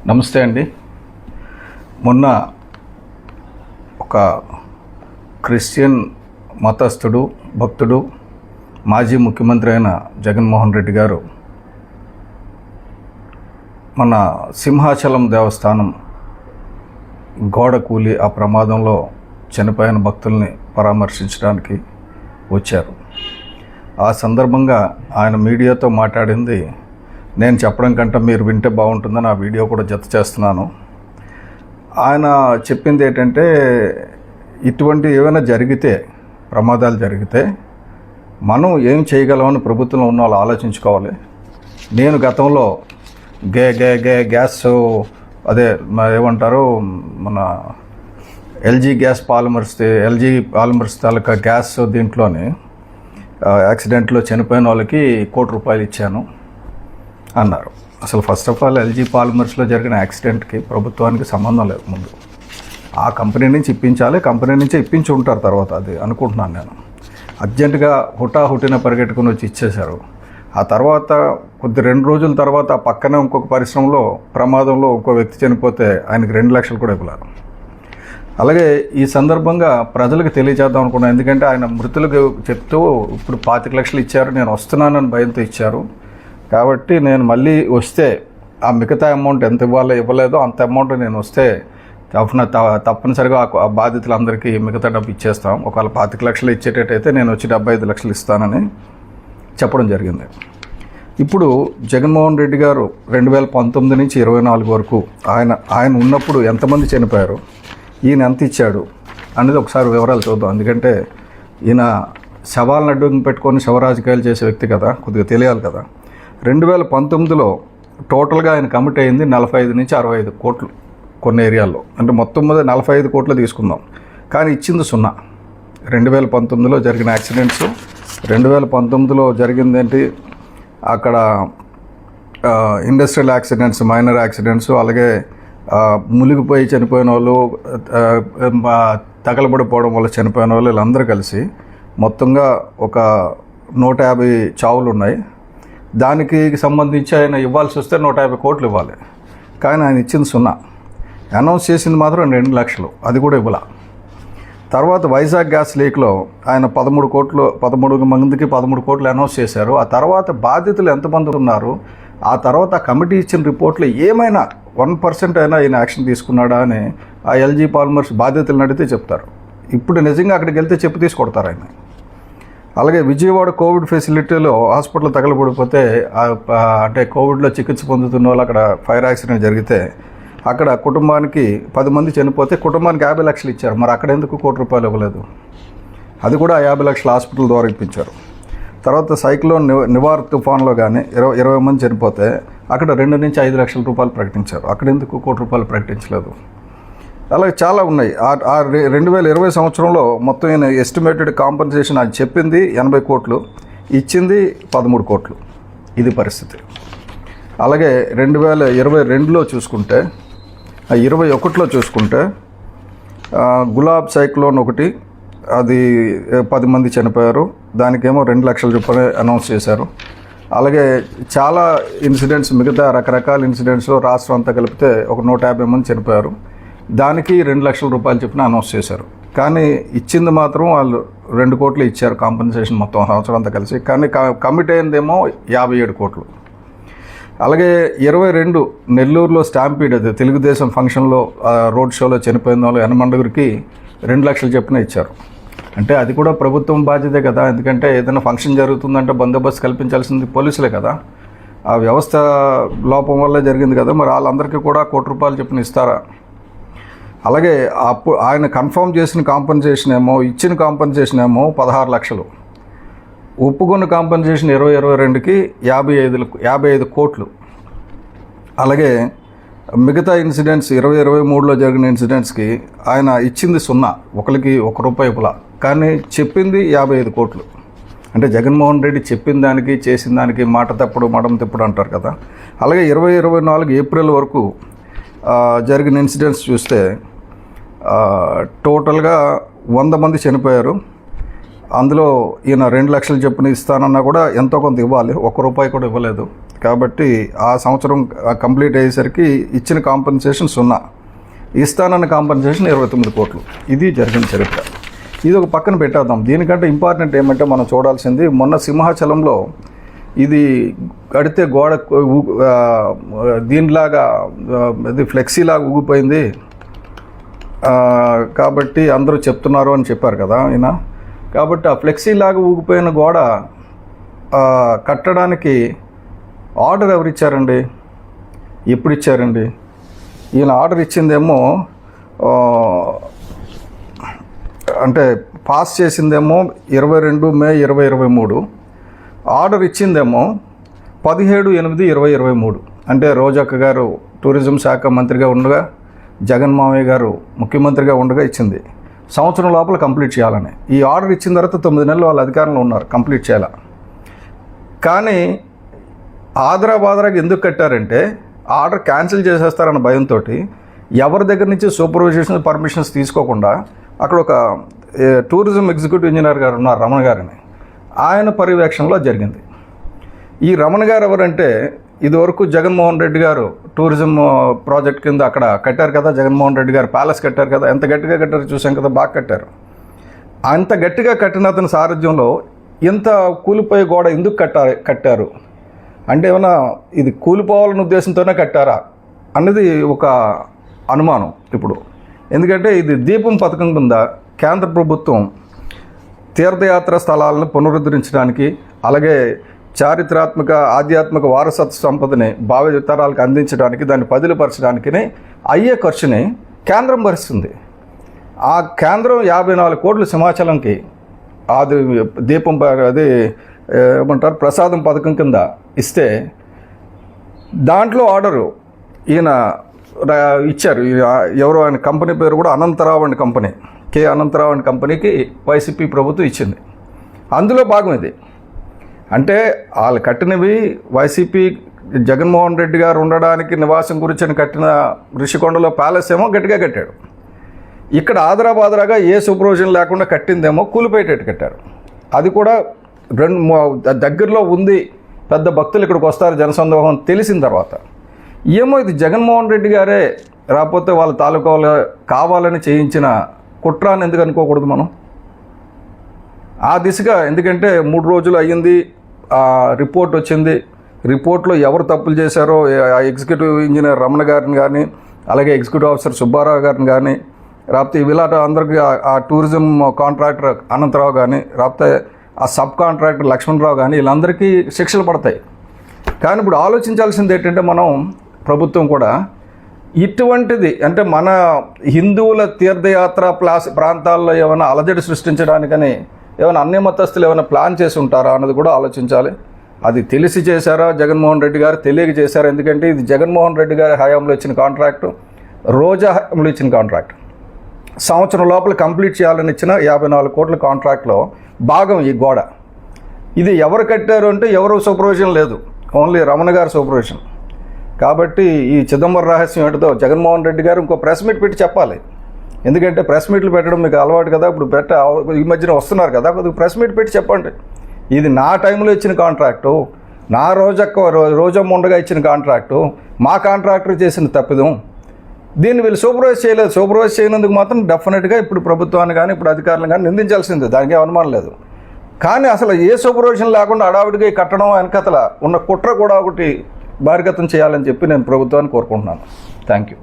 నమస్తే అండి. మొన్న ఒక క్రిస్టియన్ మతస్థుడు, భక్తుడు, మాజీ ముఖ్యమంత్రి అయిన జగన్మోహన్ రెడ్డి గారు మన సింహాచలం దేవస్థానం గోడ కూలి ఆ ప్రమాదంలో చనిపోయిన భక్తుల్ని పరామర్శించడానికి వచ్చారు. ఆ సందర్భంగా ఆయన మీడియాతో మాట్లాడింది నేను చెప్పడం కంటే మీరు వింటే బాగుంటుందని ఆ వీడియో కూడా జత చేస్తున్నాను. ఆయన చెప్పింది ఏంటంటే, ఇటువంటి ఏమైనా జరిగితే, ప్రమాదాలు జరిగితే మనం ఏం చేయగలమని ప్రభుత్వంలో ఉన్న వాళ్ళు ఆలోచించుకోవాలి. నేను గతంలో గ్యాస్ అదే ఏమంటారు మన ఎల్జీ పాలిమర్స్ తాలూకా గ్యాస్ దీంట్లోని యాక్సిడెంట్లో చనిపోయిన వాళ్ళకి ₹1,00,00,000 ఇచ్చాను అన్నారు. అసలు ఫస్ట్ ఆఫ్ ఆల్ ఎల్జీ పాలిమర్స్లో జరిగిన యాక్సిడెంట్కి ప్రభుత్వానికి సంబంధం లేదు. ముందు ఆ కంపెనీ నుంచి ఇప్పించాలి, కంపెనీ నుంచే ఇప్పించి ఉంటారు తర్వాత, అది అనుకుంటున్నాను నేను. అర్జెంటుగా హుటాహుటిన పరిగెట్టుకుని వచ్చి ఇచ్చేశారు. ఆ తర్వాత 2 రోజుల తర్వాత పక్కనే ఇంకొక పరిశ్రమలో ప్రమాదంలో ఇంకో వ్యక్తి చనిపోతే ఆయనకి ₹2,00,000 కూడా ఇవ్వలేదు. అలాగే ఈ సందర్భంగా ప్రజలకు తెలియజేద్దాం అనుకున్నాను. ఎందుకంటే ఆయన మృతులకు చెప్తూ ఇప్పుడు ₹25,00,000 ఇచ్చారు, నేను వస్తున్నానని భయంతో ఇచ్చారు, కాబట్టి నేను మళ్ళీ వస్తే ఆ మిగతా అమౌంట్ ఎంత ఇవ్వలేదో అంత అమౌంట్ నేను వస్తే తప్పనిసరిగా ఆ బాధితులందరికీ మిగతా డబ్బు ఇచ్చేస్తాం. ఒకవేళ ₹25,00,000 ఇచ్చేటట్టయితే నేను వచ్చి ₹75,00,000 ఇస్తానని చెప్పడం జరిగింది. ఇప్పుడు జగన్మోహన్ రెడ్డి గారు 2019 నుంచి 24 వరకు ఆయన ఉన్నప్పుడు ఎంతమంది చనిపోయారు, ఈయన ఎంత ఇచ్చాడు అనేది ఒకసారి వివరాలు చూద్దాం. ఎందుకంటే ఈయన శవాలను అడ్డు పెట్టుకొని శవరాజకీయాలు చేసే వ్యక్తి కదా, కొద్దిగా తెలియాలి కదా. 2019లో టోటల్గా ఆయన కమిట్ అయింది 45 నుంచి 65 కోట్లు కొన్ని ఏరియాల్లో. అంటే మొత్తం మీద 45 కోట్లు తీసుకుందాం, కానీ ఇచ్చింది 0. 2019లో జరిగిన యాక్సిడెంట్స్, 2019లో జరిగింది ఏంటి, అక్కడ ఇండస్ట్రియల్ యాక్సిడెంట్స్, మైనర్ యాక్సిడెంట్స్, అలాగే మునిగిపోయి చనిపోయిన వాళ్ళు, తగలబడిపోవడం వల్ల చనిపోయిన వాళ్ళు, వీళ్ళందరూ కలిసి మొత్తంగా ఒక 150 చావులు ఉన్నాయి. దానికి సంబంధించి ఆయన ఇవ్వాల్సి వస్తే 150 కోట్లు ఇవ్వాలి, కానీ ఆయన ఇచ్చింది 0. అనౌన్స్ చేసింది మాత్రం 2,00,000, అది కూడా ఇవ్వాల. తర్వాత వైజాగ్ గ్యాస్ లీక్లో ఆయన 13 మందికి 13 కోట్లు అనౌన్స్ చేశారు. ఆ తర్వాత బాధితులు ఎంతమంది ఉన్నారు, ఆ తర్వాత కమిటీ ఇచ్చిన రిపోర్ట్లో ఏమైనా 1% అయినా ఈయన యాక్షన్ తీసుకున్నాడా అని ఆ ఎల్జీ పాలిమర్స్ బాధితులను అడిగితే చెప్తారు. ఇప్పుడు నిజంగా అక్కడికి వెళ్తే చెప్పు తీసుకొడతారు ఆయన. అలాగే విజయవాడ కోవిడ్ ఫెసిలిటీలో హాస్పిటల్ తగలబడిపోతే, అంటే కోవిడ్లో చికిత్స పొందుతున్న వాళ్ళు అక్కడ ఫైర్ యాక్సిడెంట్ జరిగితే అక్కడ కుటుంబానికి 10 మంది చనిపోతే కుటుంబానికి ₹50,00,000 ఇచ్చారు. మరి అక్కడ ఎందుకు ₹1,00,00,000 ఇవ్వలేదు? అది కూడా 50,00,000 హాస్పిటల్ ద్వారా ఇప్పించారు. తర్వాత సైక్లోన్ నివార్ తుఫాన్లో కానీ 20 మంది చనిపోతే అక్కడ ₹2 నుంచి ₹5,00,000 ప్రకటించారు. అక్కడ ఎందుకు ₹1,00,00,000 ప్రకటించలేదు? అలాగే చాలా ఉన్నాయి. 2020 సంవత్సరంలో మొత్తం ఈయన ఎస్టిమేటెడ్ కాంపన్సేషన్ అది చెప్పింది 80 కోట్లు, ఇచ్చింది 13 కోట్లు. ఇది పరిస్థితి. అలాగే 2022లో చూసుకుంటే, 21లో చూసుకుంటే గులాబ్ సైక్లోన్ ఒకటి, అది 10 మంది చనిపోయారు, దానికేమో ₹2,00,000 అనౌన్స్ చేశారు. అలాగే చాలా ఇన్సిడెంట్స్, మిగతా రకరకాల ఇన్సిడెంట్స్లో రాష్ట్రం అంతా కలిపితే ఒక 150 మంది చనిపోయారు, దానికి ₹2,00,000 చొప్పున అనౌన్స్ చేశారు. కానీ ఇచ్చింది మాత్రం వాళ్ళు 2 కోట్లు ఇచ్చారు కాంపన్సేషన్ మొత్తం సంవత్సరం అంతా కలిసి. కానీ కమిట్ అయిందేమో 57 కోట్లు. అలాగే 22 నెల్లూరులో స్టాంపీడ్, అది తెలుగుదేశం ఫంక్షన్లో రోడ్ షోలో చనిపోయిన వాళ్ళు యనమండగురికి ₹2,00,000 చొప్పున ఇచ్చారు. అంటే అది కూడా ప్రభుత్వం బాధ్యతే కదా, ఎందుకంటే ఏదైనా ఫంక్షన్ జరుగుతుందంటే బందోబస్తు కల్పించాల్సింది పోలీసులే కదా. ఆ వ్యవస్థ లోపం వల్లే జరిగింది కదా. మరి వాళ్ళందరికీ కూడా ₹1,00,00,000 చొప్పున ఇస్తారా? అలాగే అప్పుడు ఆయన కన్ఫర్మ్ చేసిన కాంపన్సేషన్ ఏమో, ఇచ్చిన కాంపన్సేషన్ ఏమో 16,00,000, ఒప్పుకున్న కాంపన్సేషన్ 2022కి 55 కోట్లు. అలాగే మిగతా ఇన్సిడెంట్స్ 2023లో జరిగిన ఇన్సిడెంట్స్కి ఆయన ఇచ్చింది 0, ఒకరికి ₹1 ఇవ్వాల, కానీ చెప్పింది 55 కోట్లు. అంటే జగన్మోహన్ రెడ్డి చెప్పిన దానికి చేసిన దానికి మాట తప్పుడు మడం తిప్పుడు అంటారు కదా. అలాగే 2024 ఏప్రిల్ వరకు జరిగిన ఇన్సిడెంట్స్ చూస్తే టోటల్గా 100 మంది చనిపోయారు. అందులో ఈయన 2,00,000 చొప్పున ఇస్తానన్నా కూడా ఎంతో కొంత ఇవ్వాలి, ₹1 కూడా ఇవ్వలేదు. కాబట్టి ఆ సంవత్సరం కంప్లీట్ అయ్యేసరికి ఇచ్చిన కాంపెన్సేషన్ 0, ఇస్తానన్న కాంపెన్సేషన్ 29 కోట్లు. ఇది జరిగిన చరిత్ర. ఇది ఒక పక్కన పెట్టేద్దాం. దీనికంటే ఇంపార్టెంట్ ఏమంటే మనం చూడాల్సింది, మొన్న సింహాచలంలో ఇది కడితే గోడ దీనిలాగా ఇది ఫ్లెక్సీలాగా ఊగిపోయింది కాబట్టి అందరూ చెప్తున్నారు అని చెప్పారు కదా ఆయన. కాబట్టి ఆ ఫ్లెక్సీలాగా ఊగిపోయిన గోడ కట్టడానికి ఆర్డర్ ఎవరు ఇచ్చారండి? ఎప్పుడు ఇచ్చారండి? ఈయన ఆర్డర్ ఇచ్చిందేమో అంటే పాస్ చేసిందేమో 22 మే 2023, ఆర్డర్ ఇచ్చిందేమో 17/8/2023. అంటే రోజక్క గారు టూరిజం శాఖ మంత్రిగా ఉండగా, జగన్ మామయ్య గారు ముఖ్యమంత్రిగా ఉండగా ఇచ్చింది. సంవత్సరం లోపల కంప్లీట్ చేయాలని. ఈ ఆర్డర్ ఇచ్చిన తర్వాత 9 నెలలు వాళ్ళ అధికారంలో ఉన్నారు, కంప్లీట్ చేయాల. కానీ ఆదరాబాదరాగా ఎందుకు కట్టారంటే ఆర్డర్ క్యాన్సిల్ చేసేస్తారన్న భయంతో ఎవరి దగ్గర నుంచి సూపర్వైజేషన్ పర్మిషన్స్ తీసుకోకుండా అక్కడ ఒక టూరిజం ఎగ్జిక్యూటివ్ ఇంజనీర్ గారు ఉన్నారు, రమణ గారని, ఆయన పర్యవేక్షణలో జరిగింది. ఈ రమణ గారు ఎవరంటే ఇదివరకు జగన్మోహన్ రెడ్డి గారు టూరిజం ప్రాజెక్ట్ కింద అక్కడ కట్టారు కదా, జగన్మోహన్ రెడ్డి గారు ప్యాలెస్ కట్టారు కదా, ఎంత గట్టిగా కట్టారు చూసాం కదా, బాగా కట్టారు. అంత గట్టిగా కట్టిన అతని సారథ్యంలో ఇంత కూలిపోయే గోడ ఎందుకు కట్టారు అంటే ఏమన్నా ఇది కూలిపోవాలనే ఉద్దేశంతోనే కట్టారా అన్నది ఒక అనుమానం ఇప్పుడు. ఎందుకంటే ఇది దీపం పథకం కింద కేంద్ర ప్రభుత్వం తీర్థయాత్ర స్థలాలను పునరుద్ధరించడానికి, అలాగే చారిత్రాత్మక ఆధ్యాత్మిక వారసత్వ సంపదని భావితరాలకు అందించడానికి, దాన్ని పదిలపరచడానికి అయ్యే ఖర్చుని కేంద్రం భరిస్తుంది. ఆ కేంద్రం 54 కోట్లు సింహాచలంకి అది దీపం అది ఏమంటారు ప్రసాదం పథకం కింద ఇస్తే, దాంట్లో ఆర్డరు ఈయన ఇచ్చారు. ఎవరో ఆయన కంపెనీ పేరు కూడా Anantha Rao and company, K Anantha Rao and కంపెనీకి వైసీపీ ప్రభుత్వం ఇచ్చింది. అందులో భాగం ఇది. అంటే వాళ్ళు కట్టినవి వైసీపీ జగన్మోహన్ రెడ్డి గారు ఉండడానికి నివాసం గురించి కట్టిన ఋషికొండలో ప్యాలెస్ ఏమో గట్టిగా కట్టాడు. ఇక్కడ ఆదరాబాదరాగా ఏ సూపర్విజన్ లేకుండా కట్టిందేమో కూలిపోయేటట్టు కట్టారు. అది కూడా దగ్గరలో ఉంది, పెద్ద భక్తులు ఇక్కడికి వస్తారు జనసందోహం తెలిసిన తర్వాత ఏమో ఇది జగన్మోహన్ రెడ్డి గారే రాకపోతే వాళ్ళ తాలూకాలు కావాలని చేయించిన కుట్రాన్ని ఎందుకు అనుకోకూడదు మనం ఆ దిశగా? ఎందుకంటే 3 రోజులు అయ్యింది, రిపోర్ట్ వచ్చింది. రిపోర్ట్లో ఎవరు తప్పులు చేశారో ఎగ్జిక్యూటివ్ ఇంజనీర్ రమణ గారిని కానీ, అలాగే ఎగ్జిక్యూటివ్ ఆఫీసర్ సుబ్బారావు గారిని కానీ, రాకపోతే వీళ్ళ అందరికీ ఆ టూరిజం కాంట్రాక్టర్ అనంతరావు కానీ, రాకపోతే ఆ సబ్ కాంట్రాక్టర్ లక్ష్మణరావు కానీ, వీళ్ళందరికీ శిక్షలు పడతాయి. కానీ ఇప్పుడు ఆలోచించాల్సింది ఏంటంటే మనం ప్రభుత్వం కూడా ఇటువంటిది అంటే మన హిందువుల తీర్థయాత్ర ప్రాంతాల్లో ఏమైనా అలజడి సృష్టించడానికని ఏమైనా అన్ని మతస్థులు ఏమైనా ప్లాన్ చేసి ఉంటారా అన్నది కూడా ఆలోచించాలి. అది తెలిసి చేశారా జగన్మోహన్ రెడ్డి గారు, తెలియక చేశారా? ఎందుకంటే ఇది జగన్మోహన్ రెడ్డి గారి హయాంలో ఇచ్చిన కాంట్రాక్టు, రోజా హయాంలో ఇచ్చిన కాంట్రాక్ట్. సంవత్సరం లోపల కంప్లీట్ చేయాలని ఇచ్చిన 54 కోట్ల కాంట్రాక్ట్లో భాగం ఈ గోడ. ఇది ఎవరు కట్టారు అంటే ఎవరు సూపర్విజన్ లేదు, ఓన్లీ రమణ గారి సూపర్విజన్. కాబట్టి ఈ చిదంబరం రహస్యం ఏంటో జగన్మోహన్ రెడ్డి గారు ఇంకో ప్రెస్ మీట్ పెట్టి చెప్పాలి. ఎందుకంటే ప్రెస్ మీట్లు పెట్టడం మీకు అలవాటు కదా, ఇప్పుడు ఈ మధ్యన వస్తున్నారు కదా, కొద్దిగా ప్రెస్ మీట్ పెట్టి చెప్పండి. ఇది నా టైంలో ఇచ్చిన కాంట్రాక్టు, నా రోజమ్మ ఉండగా ఇచ్చిన కాంట్రాక్టు, మా కాంట్రాక్టర్ చేసిన తప్పిదం, దీన్ని వీళ్ళు సూపర్వైజ్ చేయలేదు. సూపర్వైజ్ చేయనందుకు మాత్రం డెఫినెట్గా ఇప్పుడు ప్రభుత్వాన్ని కానీ ఇప్పుడు అధికారులను కానీ నిందించాల్సిందే, దానికి అనుమానం లేదు. కానీ అసలు ఏ సూపర్వైజన్ లేకుండా అడావిడిగా కట్టడం వెనకతల ఉన్న కుట్ర కూడా ఒకటి బహిర్గతం చేయాలని చెప్పి నేను ప్రభుత్వాన్ని కోరుకుంటున్నాను. Thank you.